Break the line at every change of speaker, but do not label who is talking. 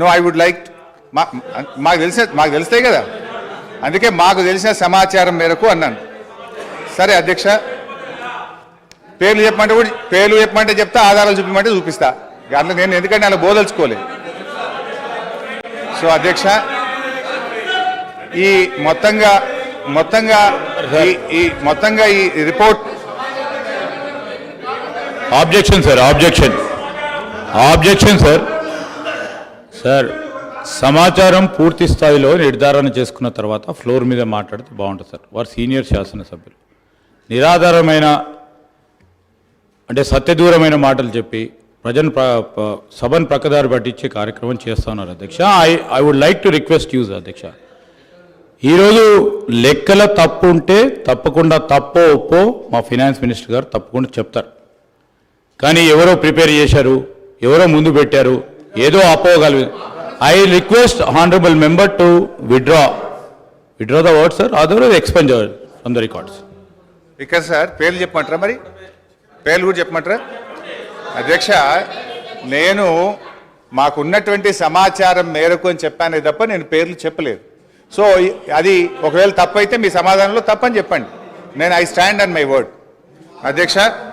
No I would like మాకు తెలుస్తాయి కదా, అందుకే మాకు తెలిసిన సమాచారం మేరకు అన్నాను. సరే అధ్యక్ష, పేర్లు చెప్పమంటే చెప్తా, ఆధారాలు చూపించమంటే చూపిస్తా. అట్లా నేను ఎందుకంటే అలా బోదలుచుకోలేదు. సో అధ్యక్ష, ఈ మొత్తంగా ఈ report.
Objection sir, objection sir. Sir, సమాచారం పూర్తి స్థాయిలో నిర్ధారణ చేసుకున్న తర్వాత ఫ్లోర్ మీద మాట్లాడితే బాగుంటుంది సార్. వారు సీనియర్ శాసనసభ్యులు నిరాధారమైన అంటే సత్యదూరమైన మాటలు చెప్పి సభను ప్రక్కదారి పట్టించే కార్యక్రమం చేస్తున్నారు అధ్యక్ష. I would like to request use అధ్యక్ష, ఈరోజు లెక్కల తప్పు ఉంటే తప్పకుండా తప్పో ఒప్పో మా ఫైనాన్స్ మినిస్టర్ గారు తప్పకుండా చెప్తారు. కానీ ఎవరో ప్రిపేర్ చేశారు, ఎవరో ముందు పెట్టారు, ఏదో అపోగలదు. I request honourable member to withdraw the word sir, otherwise expend from the records.
Speaker sir, పేర్లు చెప్పమంటారా? మరి పేర్లు కూడా చెప్పమంటారా? అధ్యక్ష, నేను మాకున్నటువంటి సమాచారం మేరకు అని చెప్పానే తప్ప నేను పేర్లు చెప్పలేదు. సో అది ఒకవేళ తప్పైతే మీ సమాధానంలో తప్పని చెప్పండి. నేను I stand on my word. అధ్యక్ష.